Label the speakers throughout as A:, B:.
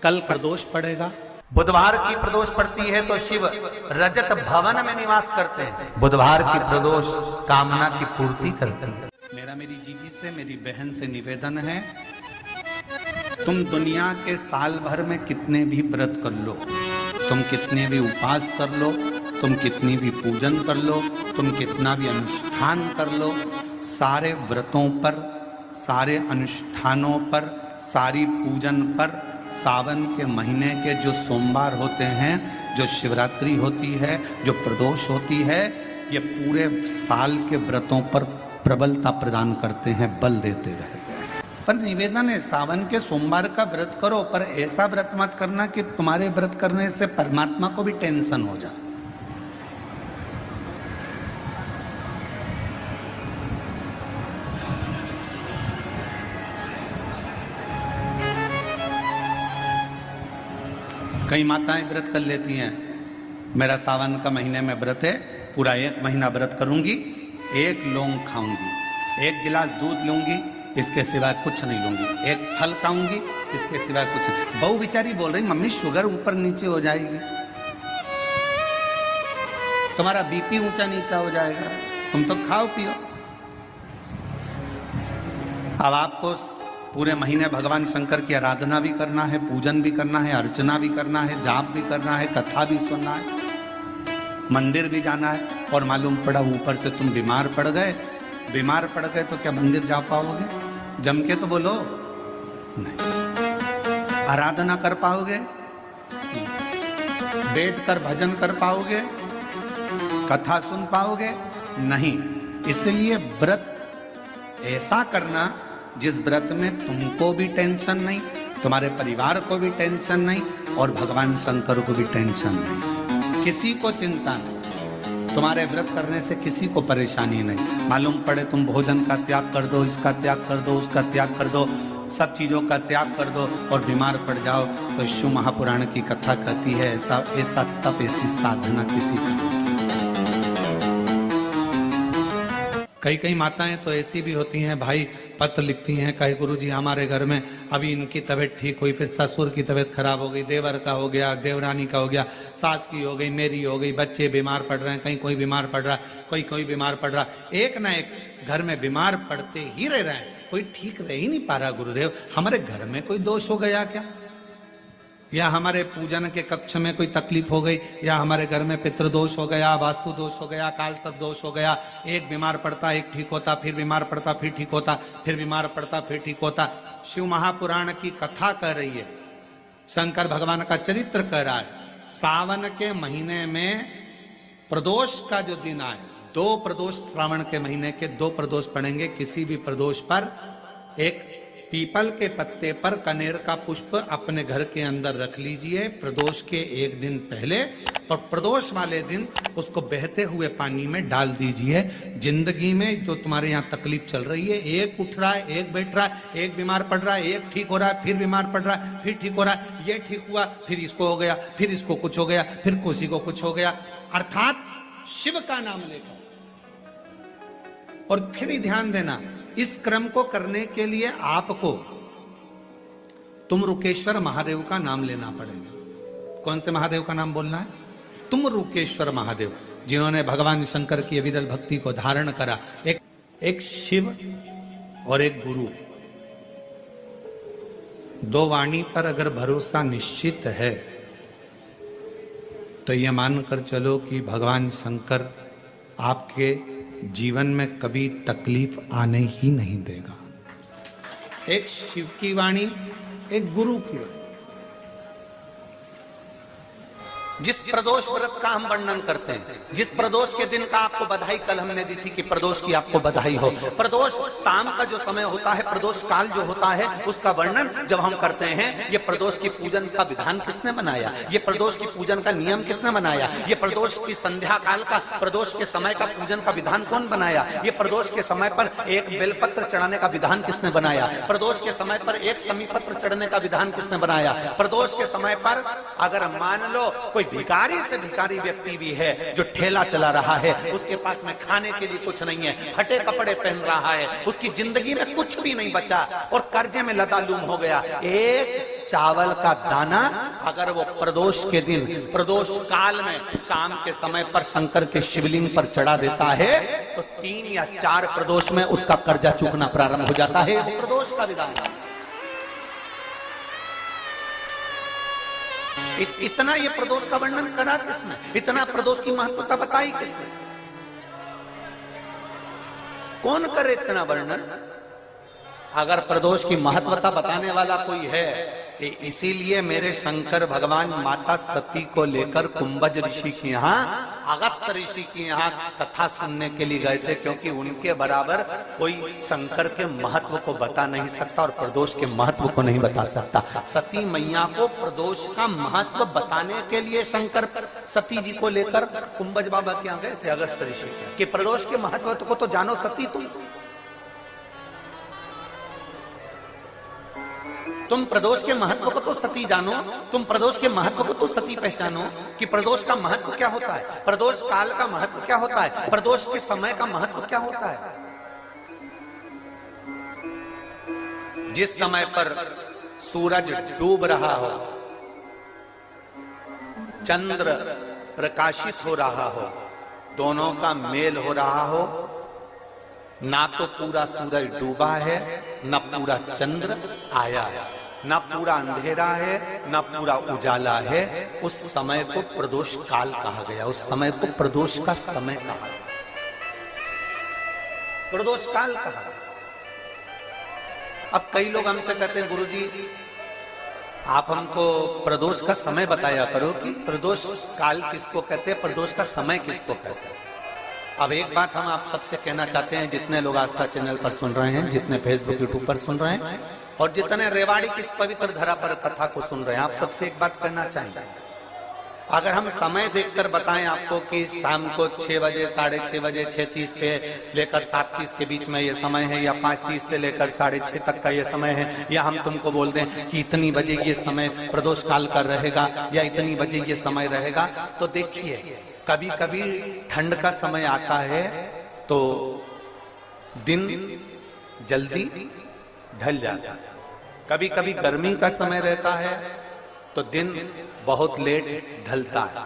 A: कल प्रदोष पड़ेगा। बुधवार की प्रदोष पड़ती है तो शिव रजत भवन में निवास करते हैं। बुधवार की प्रदोष कामना की पूर्ति करती है। मेरा मेरी जीजी से, मेरी बहन से निवेदन है, तुम दुनिया के साल भर में कितने भी व्रत कर लो, तुम कितने भी उपास कर लो, तुम कितनी भी पूजन कर लो, तुम कितना भी अनुष्ठान कर लो, सारे व्रतों पर, सारे अनुष्ठानों पर, सारी पूजन पर सावन के महीने के जो सोमवार होते हैं, जो शिवरात्रि होती है, जो प्रदोष होती है, ये पूरे साल के व्रतों पर प्रबलता प्रदान करते हैं, बल देते रहते हैं। पर निवेदन है, सावन के सोमवार का व्रत करो, पर ऐसा व्रत मत करना कि तुम्हारे व्रत करने से परमात्मा को भी टेंशन हो जाए। कई माताएं व्रत कर लेती हैं, मेरा सावन का महीने में व्रत है, पूरा 1 महीना व्रत करूंगी, 1 लौंग खाऊंगी, 1 गिलास दूध लूंगी, इसके सिवाय कुछ नहीं लूंगी, 1 फल खाऊंगी, इसके सिवाय कुछ नहीं। बहू बेचारी बोल रही, मम्मी शुगर ऊपर नीचे हो जाएगी, तुम्हारा बीपी ऊंचा नीचा हो जाएगा, तुम तो खाओ पियो। अब आपको पूरे महीने भगवान शंकर की आराधना भी करना है, पूजन भी करना है, अर्चना भी करना है, जाप भी करना है, कथा भी सुनना है, मंदिर भी जाना है, और मालूम पड़ा ऊपर से तुम बीमार पड़ गए। बीमार पड़ गए तो क्या मंदिर जा पाओगे? जम के तो बोलो नहीं। आराधना कर पाओगे? बैठ कर भजन कर पाओगे? कथा सुन पाओगे? नहीं। इसलिए व्रत ऐसा करना जिस व्रत में तुमको भी टेंशन नहीं, तुम्हारे परिवार को भी टेंशन नहीं, और भगवान शंकर को भी टेंशन नहीं, किसी को चिंता नहीं। तुम्हारे व्रत करने से किसी को परेशानी नहीं। मालूम पड़े तुम भोजन का त्याग कर दो, इसका त्याग कर दो, उसका त्याग कर दो, सब चीजों का त्याग कर दो और बीमार पड़ जाओ, तो शिव महापुराण की कथा कहती है ऐसा तप, ऐसी साधना किसी की। कई माताएं तो ऐसी भी होती हैं भाई, पत्र लिखती हैं, कहे गुरुजी हमारे घर में अभी इनकी तबीयत ठीक हुई, फिर ससुर की तबीयत खराब हो गई, देवर का हो गया, देवरानी का हो गया, सास की हो गई, मेरी हो गई, बच्चे बीमार पड़ रहे हैं, कहीं कोई बीमार पड़ रहा है, कोई बीमार पड़ रहा है, एक ना एक घर में बीमार पड़ते ही रह रहे हैं, कोई ठीक रह ही नहीं पा रहा। गुरुदेव हमारे घर में कोई दोष हो गया क्या, या हमारे पूजन के कक्ष में कोई तकलीफ हो गई, या हमारे घर में पितृदोष हो गया, वास्तु दोष हो गया, काल सर्प दोष हो गया, एक बीमार पड़ता एक ठीक होता, फिर बीमार पड़ता फिर ठीक होता, फिर बीमार पड़ता फिर ठीक होता। शिव महापुराण की कथा कह रही है, शंकर भगवान का चरित्र कह रहा है, सावन के महीने में प्रदोष का जो दिन आए, 2 प्रदोष श्रावण के महीने के 2 प्रदोष पड़ेंगे। किसी भी प्रदोष पर एक पीपल के पत्ते पर कनेर का पुष्प अपने घर के अंदर रख लीजिए प्रदोष के 1 दिन पहले, और प्रदोष वाले दिन उसको बहते हुए पानी में डाल दीजिए। जिंदगी में जो तुम्हारे यहाँ तकलीफ चल रही है, एक उठ रहा है, एक बैठ रहा है, एक बीमार पड़ रहा है, एक ठीक हो रहा है, फिर बीमार पड़ रहा है, फिर ठीक हो रहा है, ये ठीक हुआ, फिर इसको हो गया, फिर इसको कुछ हो गया, फिर किसी को कुछ हो गया, अर्थात शिव का नाम लेकर। और फिर ही ध्यान देना, इस क्रम को करने के लिए आपको तुमरुकेश्वर महादेव का नाम लेना पड़ेगा। कौन से महादेव का नाम बोलना है? तुमरुकेश्वर महादेव, जिन्होंने भगवान शंकर की अविरल भक्ति को धारण करा। एक शिव और एक गुरु, 2 वाणी पर अगर भरोसा निश्चित है तो यह मानकर चलो कि भगवान शंकर आपके जीवन में कभी तकलीफ आने ही नहीं देगा। एक शिव की वाणी, एक गुरु की वाणी। जिस प्रदोष व्रत का हम वर्णन करते हैं, जिस प्रदोष के दिन का आपको बधाई कल हमने दी थी कि प्रदोष की आपको बधाई हो, प्रदोष शाम का जो समय होता है, प्रदोष काल जो होता है, उसका वर्णन जब हम करते हैं, ये प्रदोष की पूजन का विधान किसने बनाया, ये प्रदोष की पूजन का नियम किसने बनाया, ये प्रदोष की संध्या काल का, प्रदोष के समय का पूजन का विधान कौन बनाया, ये प्रदोष के समय पर एक बेलपत्र चढ़ाने का विधान किसने बनाया, प्रदोष के समय पर एक समीपत्र चढ़ने का विधान किसने बनाया, प्रदोष के समय पर अगर मान लो कोई भिखारी से भिखारी व्यक्ति भी है जो ठेला चला रहा है, उसके पास में खाने के लिए कुछ नहीं है, फटे कपड़े पहन रहा है, उसकी जिंदगी में कुछ भी नहीं बचा और कर्जे में लदालूम हो गया। एक चावल का दाना अगर वो प्रदोष के दिन, प्रदोष काल में शाम के समय पर शंकर के शिवलिंग पर चढ़ा देता है तो 3 या 4 प्रदोष में उसका कर्जा चूकना प्रारंभ हो जाता है। वो प्रदोष का विधान है। इतना ये प्रदोष का वर्णन करा किसने? इतना प्रदोष की महत्वता बताई किसने? कौन करे इतना वर्णन? अगर प्रदोष की महत्वता बताने वाला कोई है, इसीलिए मेरे शंकर भगवान माता सती को लेकर कुंभज ऋषि के यहाँ, अगस्त ऋषि के यहाँ कथा सुनने के लिए गए थे, क्योंकि उनके बराबर कोई शंकर के महत्व को बता नहीं सकता और प्रदोष के महत्व को नहीं बता सकता। सती मैया को प्रदोष का महत्व बताने के लिए शंकर सती जी को लेकर कुंभज बाबा के यहाँ गए थे, अगस्त ऋषि के, कि प्रदोष के महत्व को तो जानो सती, तुम प्रदोष के महत्व को तो सती जानो, तुम प्रदोष के महत्व को तो सती पहचानो कि प्रदोष का महत्व क्या होता है, प्रदोष काल का महत्व क्या होता है, प्रदोष के समय का महत्व क्या होता है। जिस समय पर सूरज डूब रहा हो, चंद्र प्रकाशित हो रहा हो, दोनों का मेल हो रहा हो, ना तो पूरा सूरज डूबा है, न पूरा चंद्र आया है, न पूरा अंधेरा है, न पूरा उजाला है, उस समय को प्रदोष काल कहा गया, उस समय को प्रदोष का समय कहा गया, प्रदोष काल कहा। अब कई लोग हमसे कहते हैं गुरुजी आप हमको प्रदोष का समय बताया करो कि प्रदोष काल किसको कहते हैं, प्रदोष का समय किसको कहते हैं। अब एक बात हम आप सबसे कहना चाहते हैं, जितने लोग आस्था चैनल पर सुन रहे हैं, जितने फेसबुक यूट्यूब पर सुन रहे हैं और जितने रेवाड़ी की इस पवित्र धरा पर कथा को सुन रहे हैं, आप सबसे एक बात कहना चाहेंगे। अगर हम समय देखकर बताएं आपको कि शाम को 6 बजे, 6:30 बजे, 6:30 पे लेकर 7:30 के बीच में ये समय है, या 5:30 से लेकर 6:30 तक का ये समय है, या हम तुमको बोल दें कि इतनी बजे ये समय प्रदोष काल का रहेगा या इतनी बजे ये समय रहेगा, तो देखिए कभी कभी ठंड का समय आता है तो दिन जल्दी ढल जाता है, कभी कभी गर्मी का समय रहता है तो दिन बहुत लेट ढलता है।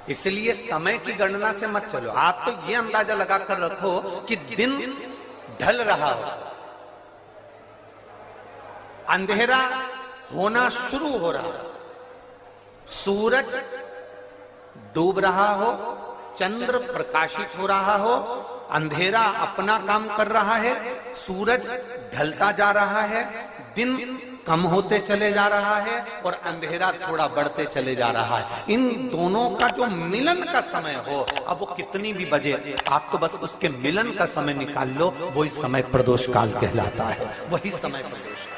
A: इसलिए समय की गणना से मत चलो, आप तो ये अंदाजा लगाकर रखो कि दिन ढल रहा हो, अंधेरा होना शुरू हो रहा, सूरज डूब रहा हो, चंद्र प्रकाशित हो रहा हो, अंधेरा अपना काम कर रहा है, सूरज ढलता जा रहा है, दिन कम होते चले जा रहा है और अंधेरा थोड़ा बढ़ते चले जा रहा है। इन दोनों का जो मिलन का समय हो, अब वो कितनी भी बजे, आप तो बस उसके मिलन का समय निकाल लो, वही समय प्रदोष काल कहलाता है, वही समय प्रदोष।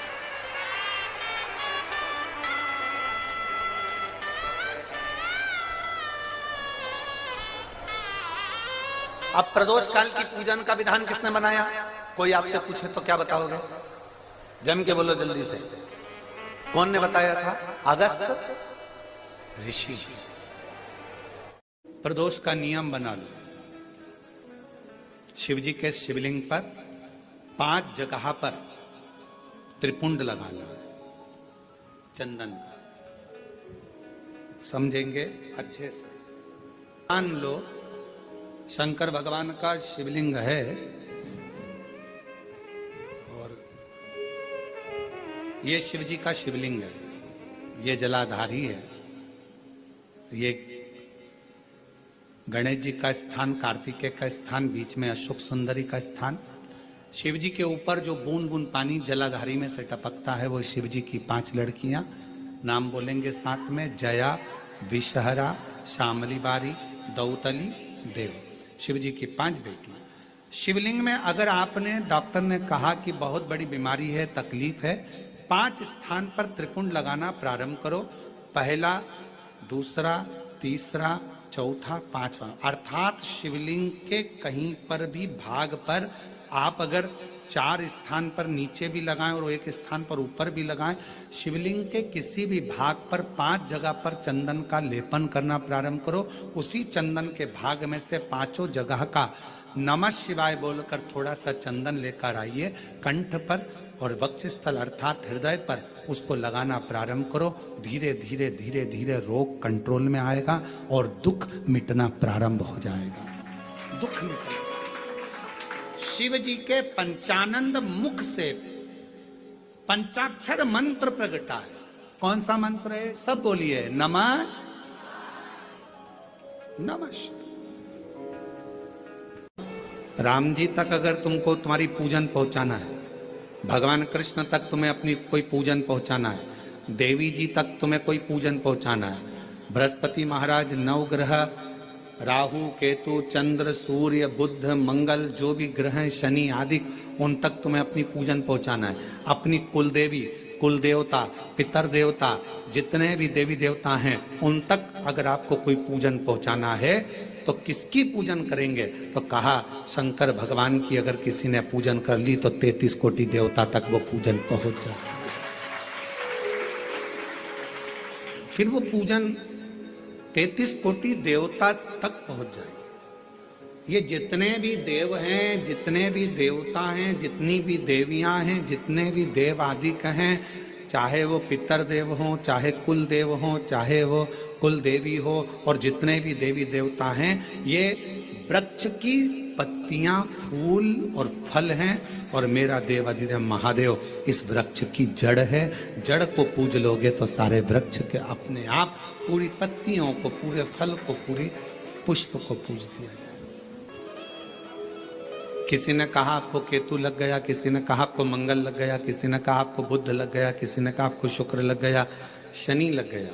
A: अब प्रदोष काल की पूजन का विधान किसने बनाया? कोई आपसे पूछे तो क्या बताओगे? जम के बोलो जल्दी से, कौन ने बताया था? अगस्त ऋषि। प्रदोष का नियम बना लो, शिव जी के शिवलिंग पर 5 जगह पर त्रिपुंड लगाना, चंदन, समझेंगे अच्छे से। मान लो शंकर भगवान का शिवलिंग है और ये शिव जी का शिवलिंग है, ये जलाधारी है, ये गणेश जी का स्थान, कार्तिकेय का स्थान, बीच में अशोक सुंदरी का स्थान। शिव जी के ऊपर जो बूंद बूंद पानी जलाधारी में से टपकता है वो शिव जी की 5 लड़कियां, नाम बोलेंगे साथ में, जया, विषहरा, श्यामली बारी, दौतली, देव। शिव जी की 5 बेटियां। शिवलिंग में अगर आपने, डॉक्टर ने कहा कि बहुत बड़ी बीमारी है, तकलीफ है, 5 स्थान पर त्रिपुंड लगाना प्रारंभ करो, पहला, दूसरा, तीसरा, चौथा, 5वां, अर्थात शिवलिंग के कहीं पर भी भाग पर आप अगर 4 स्थान पर नीचे भी लगाएं और एक स्थान पर ऊपर भी लगाएं। शिवलिंग के किसी भी भाग पर 5 जगह पर चंदन का लेपन करना प्रारंभ करो। उसी चंदन के भाग में से 5 जगह का नमः शिवाय बोलकर थोड़ा सा चंदन लेकर आइए कंठ पर और वक्षस्थल अर्थात हृदय पर उसको लगाना प्रारंभ करो। धीरे धीरे धीरे धीरे रोग कंट्रोल में आएगा और दुख मिटना प्रारंभ हो जाएगा। दुख मिटेगा। शिव जी के पंचानंद मुख से पंचाक्षर मंत्र प्रगटा है। कौन सा मंत्र है? सब बोलिए, नमः नमः। राम जी तक अगर तुमको तुम्हारी पूजन पहुंचाना है, भगवान कृष्ण तक तुम्हें अपनी कोई पूजन पहुंचाना है, देवी जी तक तुम्हें कोई पूजन पहुंचाना है, बृहस्पति महाराज, नवग्रह, राहु, केतु, चंद्र, सूर्य, बुध, मंगल, जो भी ग्रह हैं, शनि आदि, उन तक तुम्हें अपनी पूजन पहुंचाना है। अपनी कुल देवी, कुल देवता, पितर देवता, जितने भी देवी देवता हैं उन तक अगर आपको कोई पूजन पहुंचाना है तो किसकी पूजन करेंगे? तो कहा शंकर भगवान की अगर किसी ने पूजन कर ली तो 33 कोटि देवता तक वो पूजन पहुंच जाए। फिर वो पूजन 33 कोटि देवता तक पहुंच जाएगी। ये जितने भी देव हैं, जितने भी देवता हैं, जितनी भी देवियां हैं, जितने भी देव आदि कहें, चाहे वो पितर देव हों, चाहे कुल देव हों, चाहे वो कुल देवी हो, और जितने भी देवी देवता हैं, ये वृक्ष की पत्तियां, फूल और फल हैं। और मेरा देव अधिदेव महादेव इस वृक्ष की जड़ है। जड़ को पूज लोगे तो सारे वृक्ष के अपने आप पूरी पत्तियों को, पूरे फल को, पूरी पुष्प को पूज दिया जाए। किसी ने कहा आपको केतु लग गया, किसी ने कहा आपको मंगल लग गया, किसी ने कहा आपको बुध लग गया, किसी ने कहा आपको शुक्र लग गया, शनि लग गया।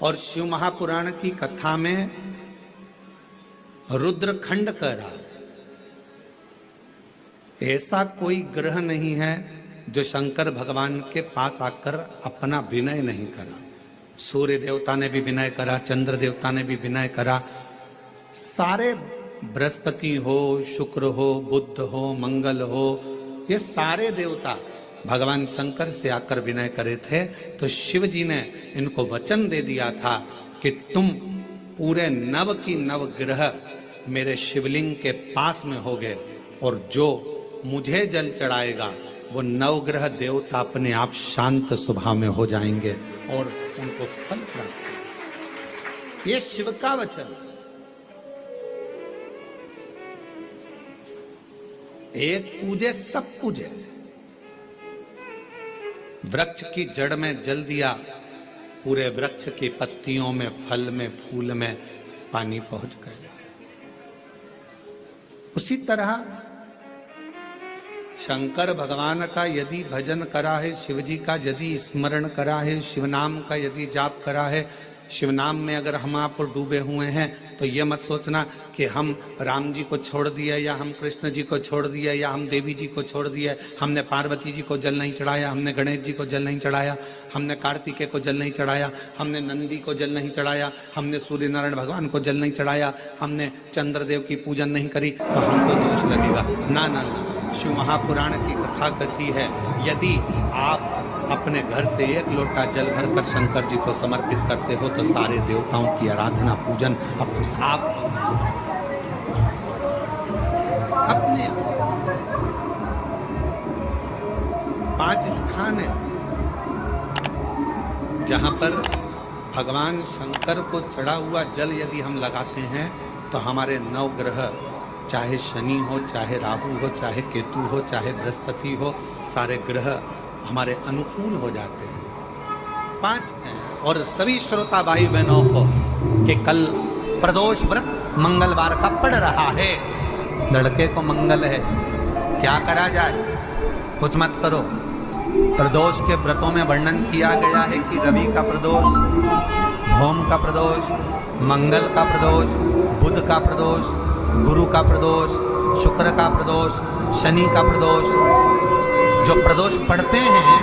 A: और शिव महापुराण की कथा में रुद्रखंड कह रहा ऐसा कोई ग्रह नहीं है जो शंकर भगवान के पास आकर अपना विनय नहीं करा। सूर्य देवता ने भी विनय करा, चंद्र देवता ने भी विनय करा, सारे बृहस्पति हो, शुक्र हो, बुध हो, मंगल हो, ये सारे देवता भगवान शंकर से आकर विनय करे थे। तो शिव जी ने इनको वचन दे दिया था कि तुम पूरे नव की नव ग्रह मेरे शिवलिंग के पास में होगे और जो मुझे जल चढ़ाएगा वो नवग्रह देवता अपने आप शांत स्वभाव में हो जाएंगे और उनको फल प्राप्त। ये शिव का वचन। एक पूजे सब पूजे। वृक्ष की जड़ में जल दिया, पूरे वृक्ष की पत्तियों में, फल में, फूल में पानी पहुंच गया। उसी तरह शंकर भगवान का यदि भजन करा है, शिव जी का यदि स्मरण करा है, शिव नाम का यदि जाप करा है, शिव नाम में अगर हम आप डूबे हुए हैं तो ये मत सोचना कि हम राम जी को छोड़ दिया या हम कृष्ण जी को छोड़ दिया या हम देवी जी को छोड़ दिया, हमने पार्वती जी को जल नहीं चढ़ाया, हमने गणेश जी को जल नहीं चढ़ाया, हमने कार्तिकेय को जल नहीं चढ़ाया, हमने नंदी को जल नहीं चढ़ाया, हमने सूर्य नारायण भगवान को जल नहीं चढ़ाया, हमने चंद्रदेव की पूजन नहीं करी तो हमको दोष लगेगा। ना ना ना, शिव महापुराण की कथा कहती है यदि आप अपने घर से एक लोटा जल भरकर शंकर जी को समर्पित करते हो तो सारे देवताओं की आराधना पूजन अपने आप अपने 5 स्थान है जहां पर भगवान शंकर को चढ़ा हुआ जल यदि हम लगाते हैं तो हमारे 9 ग्रह, चाहे शनि हो, चाहे राहु हो, चाहे केतु हो, चाहे बृहस्पति हो, सारे ग्रह हमारे अनुकूल हो जाते हैं। 5 और सभी श्रोता भाई बहनों को कि कल प्रदोष व्रत मंगलवार का पड़ रहा है, लड़के को मंगल है, क्या करा जाए? कुछ मत करो। प्रदोष के व्रतों में वर्णन किया गया है कि रवि का प्रदोष, भौम का प्रदोष, मंगल का प्रदोष, बुध का प्रदोष, गुरु का प्रदोष, शुक्र का प्रदोष, शनि का प्रदोष। जो प्रदोष पढ़ते हैं